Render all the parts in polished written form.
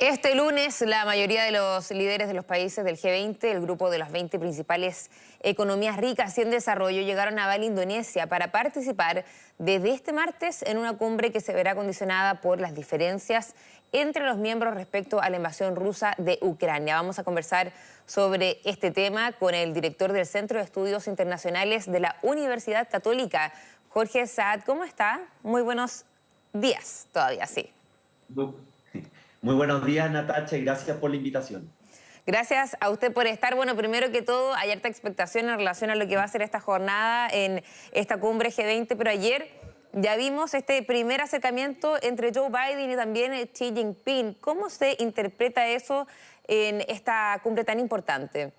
Este lunes, la mayoría de los líderes de los países del G20, el grupo de las 20 principales economías ricas y en desarrollo, llegaron a Bali, Indonesia, para participar desde este martes en una cumbre que se verá condicionada por las diferencias entre los miembros respecto a la invasión rusa de Ucrania. Vamos a conversar sobre este tema con el director del Centro de Estudios Internacionales de la Universidad Católica, Jorge Saad. ¿Cómo está? Muy buenos días, todavía sí. Muy buenos días, Natacha, y gracias por la invitación. Gracias a usted por estar. Bueno, primero que todo, hay harta expectación en relación a lo que va a ser esta jornada en esta cumbre G20, pero ayer ya vimos este primer acercamiento entre Joe Biden y también Xi Jinping. ¿Cómo se interpreta eso en esta cumbre tan importante?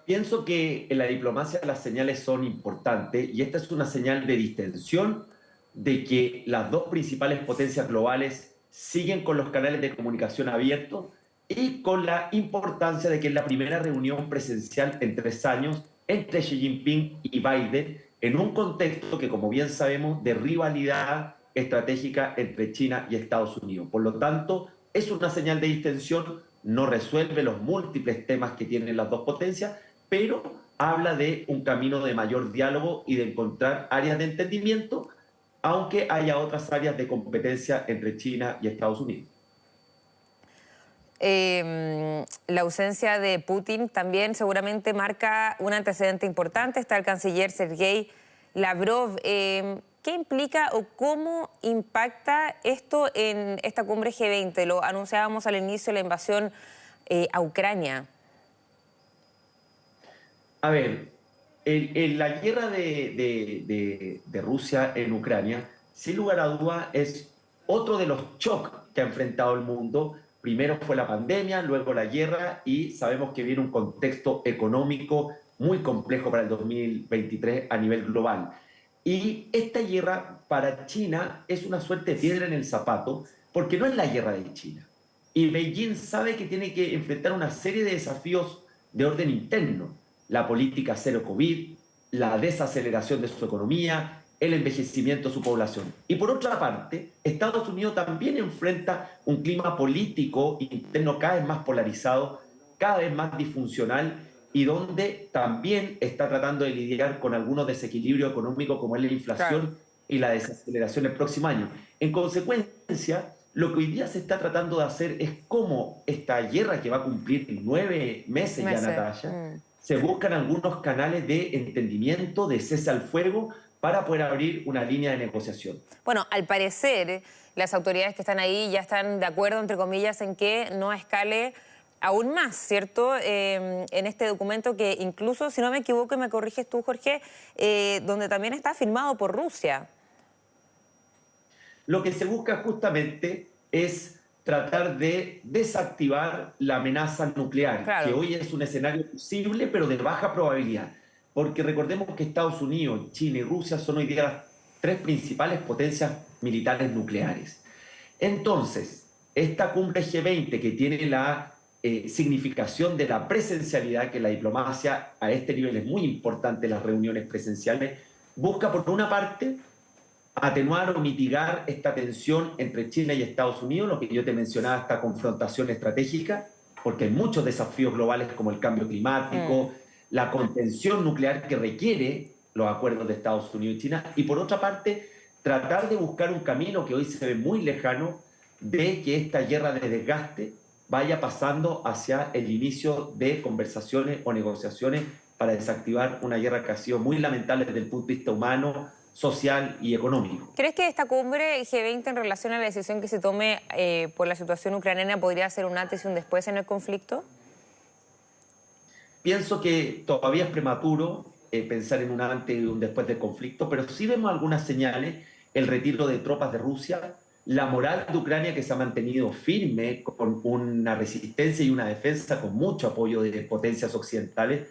Pienso que en la diplomacia las señales son importantes y esta es una señal de distensión de que las dos principales potencias globales siguen con los canales de comunicación abiertos y con la importancia de que es la primera reunión presencial en 3 años entre Xi Jinping y Biden en un contexto que, como bien sabemos, de rivalidad estratégica entre China y Estados Unidos. Por lo tanto, es una señal de distensión, no resuelve los múltiples temas que tienen las dos potencias, pero habla de un camino de mayor diálogo y de encontrar áreas de entendimiento, aunque haya otras áreas de competencia entre China y Estados Unidos. La ausencia de Putin también seguramente marca un antecedente importante. Está el canciller Sergei Lavrov. ¿Qué implica o cómo impacta esto en esta cumbre G20? Lo anunciábamos al inicio, la invasión a Ucrania. A ver, la guerra de Rusia en Ucrania, sin lugar a duda, es otro de los shocks que ha enfrentado el mundo. Primero fue la pandemia, luego la guerra y sabemos que viene un contexto económico muy complejo para el 2023 a nivel global. Y esta guerra para China es una suerte de piedra en el zapato porque no es la guerra de China. Y Beijing sabe que tiene que enfrentar una serie de desafíos de orden interno: la política cero COVID, la desaceleración de su economía, el envejecimiento de su población. Y por otra parte, Estados Unidos también enfrenta un clima político interno cada vez más polarizado, cada vez más disfuncional y donde también está tratando de lidiar con algunos desequilibrios económicos como es la inflación Claro. y la desaceleración el próximo año. En consecuencia, lo que hoy día se está tratando de hacer es cómo esta guerra que va a cumplir 9 meses ya, Natalia, se buscan algunos canales de entendimiento, de cese al fuego, para poder abrir una línea de negociación. Bueno, al parecer, las autoridades que están ahí ya están de acuerdo, entre comillas, en que no escale aún más, ¿cierto? En este documento que incluso, si no me equivoco y me corriges tú, Jorge, donde también está firmado por Rusia. Lo que se busca justamente es tratar de desactivar la amenaza nuclear, que Claro. hoy es un escenario posible, pero de baja probabilidad. Porque recordemos que Estados Unidos, China y Rusia son hoy día las 3 principales potencias militares nucleares. Entonces, esta cumbre G20, que tiene la significación de la presencialidad, que la diplomacia a este nivel es muy importante, las reuniones presenciales, busca por una parte atenuar o mitigar esta tensión entre China y Estados Unidos, lo que yo te mencionaba, esta confrontación estratégica, porque hay muchos desafíos globales como el cambio climático, la contención nuclear que requiere los acuerdos de Estados Unidos y China, y por otra parte, tratar de buscar un camino que hoy se ve muy lejano de que esta guerra de desgaste vaya pasando hacia el inicio de conversaciones o negociaciones para desactivar una guerra que ha sido muy lamentable desde el punto de vista humano, social y económico. ¿Crees que esta cumbre G20 en relación a la decisión que se tome por la situación ucraniana podría ser un antes y un después en el conflicto? Pienso que todavía es prematuro pensar en un antes y un después del conflicto, pero sí vemos algunas señales: el retiro de tropas de Rusia, la moral de Ucrania, que se ha mantenido firme con una resistencia y una defensa con mucho apoyo de potencias occidentales.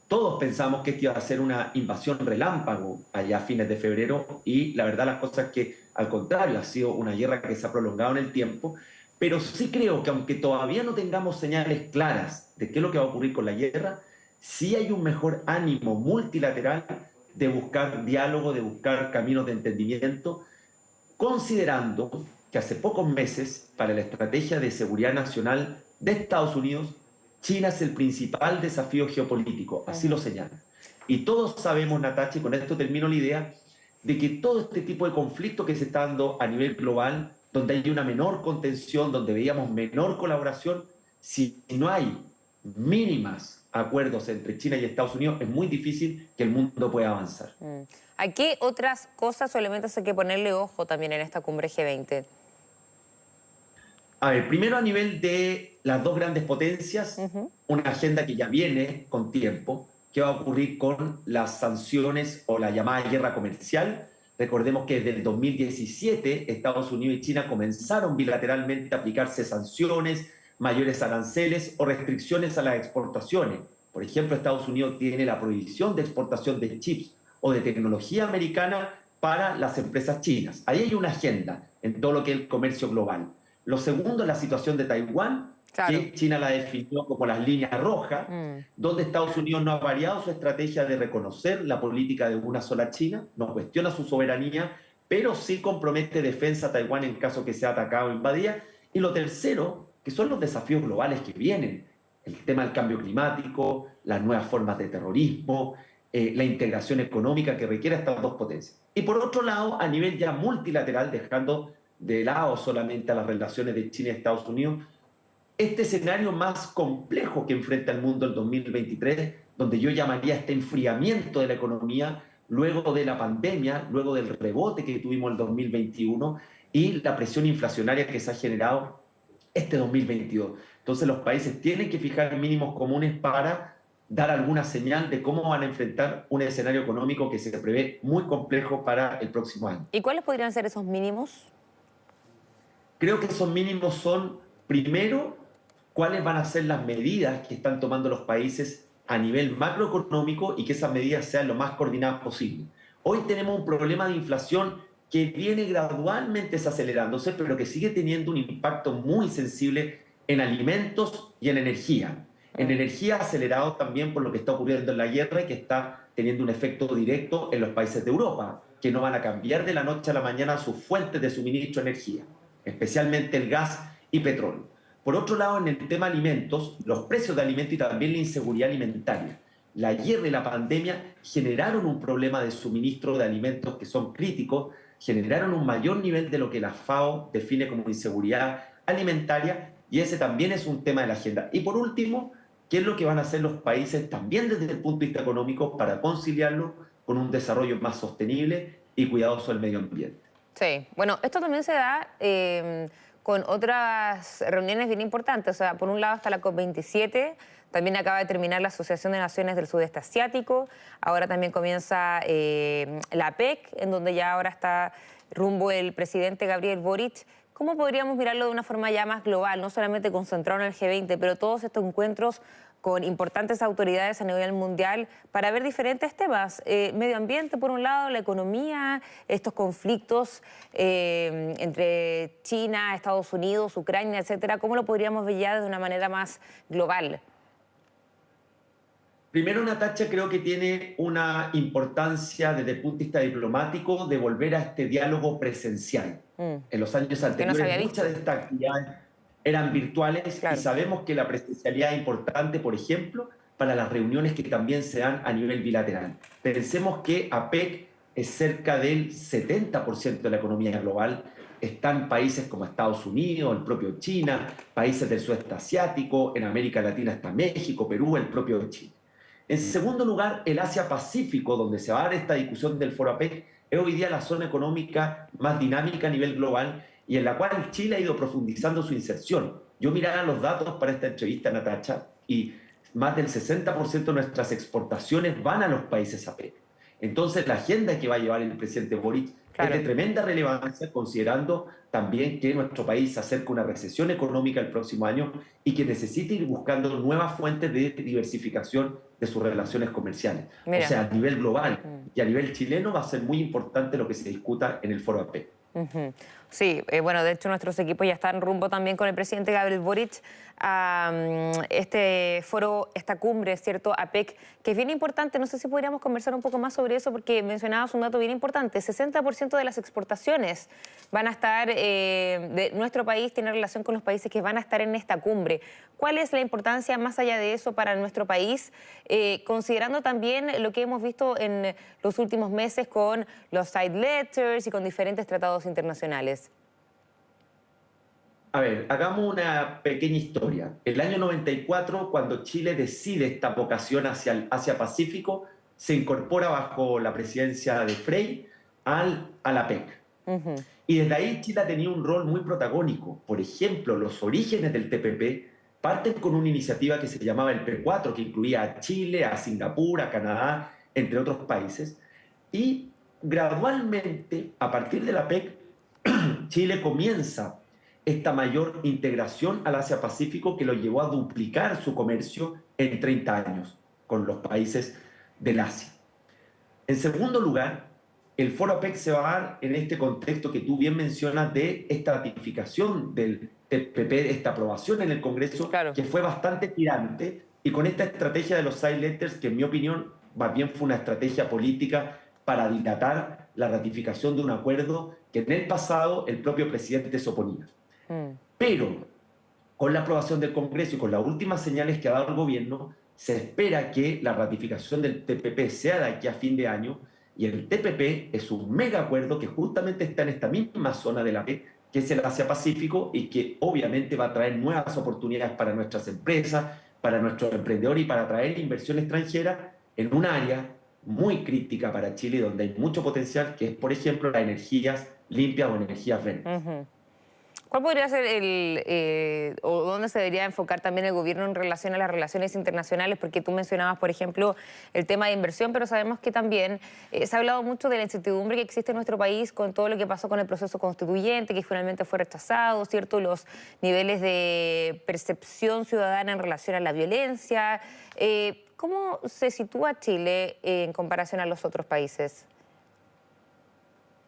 Todos pensamos que esto iba a ser una invasión relámpago allá a fines de febrero y la verdad las cosas es que al contrario, ha sido una guerra que se ha prolongado en el tiempo, pero sí creo que aunque todavía no tengamos señales claras de qué es lo que va a ocurrir con la guerra, sí hay un mejor ánimo multilateral de buscar diálogo, de buscar caminos de entendimiento, considerando que hace pocos meses, para la estrategia de seguridad nacional de Estados Unidos, China es el principal desafío geopolítico, así lo señala. Y todos sabemos, Natacha, y con esto termino la idea, de que todo este tipo de conflicto que se está dando a nivel global, donde hay una menor contención, donde veíamos menor colaboración, si no hay mínimas acuerdos entre China y Estados Unidos, es muy difícil que el mundo pueda avanzar. ¿A qué otras cosas o elementos hay que ponerle ojo también en esta cumbre G20? A ver, primero a nivel de las dos grandes potencias, una agenda que ya viene con tiempo, qué va a ocurrir con las sanciones o la llamada guerra comercial. Recordemos que desde el 2017 Estados Unidos y China comenzaron bilateralmente a aplicarse sanciones, mayores aranceles o restricciones a las exportaciones. Por ejemplo, Estados Unidos tiene la prohibición de exportación de chips o de tecnología americana para las empresas chinas. Ahí hay una agenda en todo lo que es el comercio global. Lo segundo es la situación de Taiwán, Claro. que China la definió como las líneas rojas, donde Estados Unidos no ha variado su estrategia de reconocer la política de una sola China, no cuestiona su soberanía, pero sí compromete defensa a Taiwán en caso que sea atacado o invadida. Y lo tercero, que son los desafíos globales que vienen, el tema del cambio climático, las nuevas formas de terrorismo, la integración económica que requiere estas dos potencias. Y por otro lado, a nivel ya multilateral, dejando de lado solamente a las relaciones de China y Estados Unidos, este escenario más complejo que enfrenta el mundo el 2023, donde yo llamaría este enfriamiento de la economía luego de la pandemia, luego del rebote que tuvimos el 2021 y la presión inflacionaria que se ha generado este 2022. Entonces los países tienen que fijar mínimos comunes para dar alguna señal de cómo van a enfrentar un escenario económico que se prevé muy complejo para el próximo año. ¿Y cuáles podrían ser esos mínimos? Creo que esos mínimos son, primero, cuáles van a ser las medidas que están tomando los países a nivel macroeconómico y que esas medidas sean lo más coordinadas posible. Hoy tenemos un problema de inflación que viene gradualmente desacelerándose, pero que sigue teniendo un impacto muy sensible en alimentos y en energía. En energía acelerado también por lo que está ocurriendo en la guerra y que está teniendo un efecto directo en los países de Europa, que no van a cambiar de la noche a la mañana sus fuentes de suministro de energía, especialmente el gas y petróleo. Por otro lado, en el tema alimentos, los precios de alimentos y también la inseguridad alimentaria. La guerra y la pandemia generaron un problema de suministro de alimentos que son críticos, generaron un mayor nivel de lo que la FAO define como inseguridad alimentaria, y ese también es un tema de la agenda. Y por último, ¿qué es lo que van a hacer los países también desde el punto de vista económico para conciliarlo con un desarrollo más sostenible y cuidadoso del medio ambiente? Sí, bueno, esto también se da con otras reuniones bien importantes. O sea, por un lado está la COP27, también acaba de terminar la Asociación de Naciones del Sudeste Asiático, ahora también comienza la APEC, en donde ya ahora está rumbo el presidente Gabriel Boric. ¿Cómo podríamos mirarlo de una forma ya más global, no solamente concentrado en el G20, pero todos estos encuentros con importantes autoridades a nivel mundial para ver diferentes temas? Medio ambiente, por un lado, la economía, estos conflictos entre China, Estados Unidos, Ucrania, etcétera. ¿Cómo lo podríamos ver ya de una manera más global? Primero, Natacha, creo que tiene una importancia desde el punto de vista diplomático de volver a este diálogo presencial. En los años Que no se había anteriores, visto. muchas de estas actividades eran virtuales y Claro. sabemos que la presencialidad es importante, por ejemplo, para las reuniones que también se dan a nivel bilateral. Pensemos que APEC es cerca del 70% de la economía global. Están países como Estados Unidos, el propio China, países del sudeste asiático, en América Latina está México, Perú, el propio Chile. En segundo lugar, el Asia-Pacífico, donde se va a dar esta discusión del Foro APEC, es hoy día la zona económica más dinámica a nivel global y en la cual Chile ha ido profundizando su inserción. Yo miraba los datos para esta entrevista, Natacha, y más del 60% de nuestras exportaciones van a los países APEC. Entonces, la agenda que va a llevar el presidente Boric es de tremenda relevancia, considerando también que nuestro país se acerca a una recesión económica el próximo año y que necesita ir buscando nuevas fuentes de diversificación de sus relaciones comerciales. Mira. O sea, a nivel global y a nivel chileno va a ser muy importante lo que se discuta en el Foro APEC. Sí, bueno, de hecho nuestros equipos ya están rumbo también con el presidente Gabriel Boric a este foro, esta cumbre, ¿cierto? APEC, que es bien importante. No sé si podríamos conversar un poco más sobre eso porque mencionabas un dato bien importante. 60% de las exportaciones van a estar, de nuestro país, tiene relación con los países que van a estar en esta cumbre. ¿Cuál es la importancia más allá de eso para nuestro país, considerando también lo que hemos visto en los últimos meses con los side letters y con diferentes tratados internacionales? A ver, hagamos una pequeña historia. El año 94, cuando Chile decide esta vocación hacia el Asia-Pacífico, se incorpora bajo la presidencia de Frei a la PEC. Ujú. Y desde ahí Chile ha tenido un rol muy protagónico. Por ejemplo, los orígenes del TPP parten con una iniciativa que se llamaba el P4, que incluía a Chile, a Singapur, a Canadá, entre otros países. Y gradualmente, a partir de la PEC, Chile comienza esta mayor integración al Asia-Pacífico que lo llevó a duplicar su comercio en 30 años con los países del Asia. En segundo lugar, el Foro APEC se va a dar en este contexto que tú bien mencionas de esta ratificación del TPP, esta aprobación en el Congreso, Claro. que fue bastante tirante, y con esta estrategia de los side letters, que en mi opinión más bien fue una estrategia política para dilatar la ratificación de un acuerdo que en el pasado el propio presidente se oponía. Mm. Pero con la aprobación del Congreso y con las últimas señales que ha dado el gobierno, se espera que la ratificación del TPP sea de aquí a fin de año, y el TPP es un mega acuerdo que justamente está en esta misma zona de la PEC, que es el Asia-Pacífico, y que obviamente va a traer nuevas oportunidades para nuestras empresas, para nuestros emprendedores y para traer inversión extranjera en un área muy crítica para Chile, donde hay mucho potencial, que es, por ejemplo, las energías limpias o energías verdes. Ujú. ¿Cuál podría ser o dónde se debería enfocar también el gobierno en relación a las relaciones internacionales? Porque tú mencionabas, por ejemplo, el tema de inversión, pero sabemos que también se ha hablado mucho de la incertidumbre que existe en nuestro país con todo lo que pasó con el proceso constituyente, que finalmente fue rechazado, ¿cierto? Los niveles de percepción ciudadana en relación a la violencia. ¿Cómo se sitúa Chile en comparación a los otros países?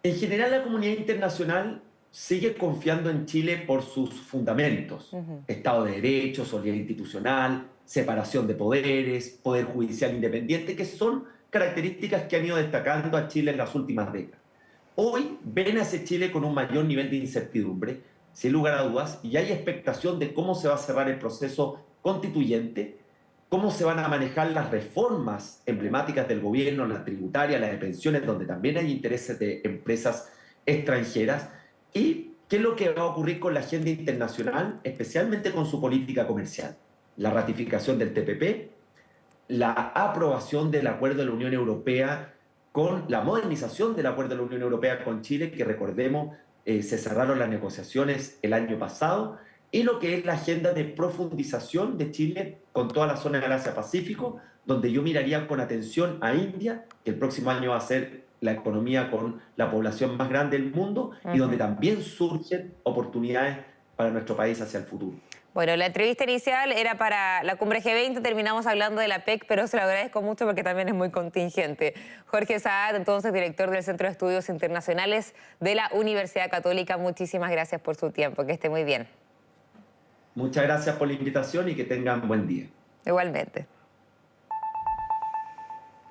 En general, la comunidad internacional sigue confiando en Chile por sus fundamentos: Ujú. Estado de Derecho, solidaridad institucional, separación de poderes, poder judicial independiente, que son características que han ido destacando a Chile en las últimas décadas. Hoy ven a ese Chile con un mayor nivel de incertidumbre, sin lugar a dudas, y hay expectación de cómo se va a cerrar el proceso constituyente, cómo se van a manejar las reformas emblemáticas del gobierno, la tributaria, la de pensiones, donde también hay intereses de empresas extranjeras, y qué es lo que va a ocurrir con la agenda internacional, especialmente con su política comercial. La ratificación del TPP, la aprobación del acuerdo de la Unión Europea, con la modernización del acuerdo de la Unión Europea con Chile, que recordemos, se cerraron las negociaciones el año pasado, y lo que es la agenda de profundización de Chile con toda la zona del Asia-Pacífico, donde yo miraría con atención a India, que el próximo año va a ser la economía con la población más grande del mundo, y donde Ujú. también surgen oportunidades para nuestro país hacia el futuro. Bueno, la entrevista inicial era para la cumbre G20, terminamos hablando de la PEC, pero se lo agradezco mucho porque también es muy contingente. Jorge Saad, entonces director del Centro de Estudios Internacionales de la Universidad Católica, muchísimas gracias por su tiempo, que esté muy bien. Muchas gracias por la invitación y que tengan buen día. Igualmente.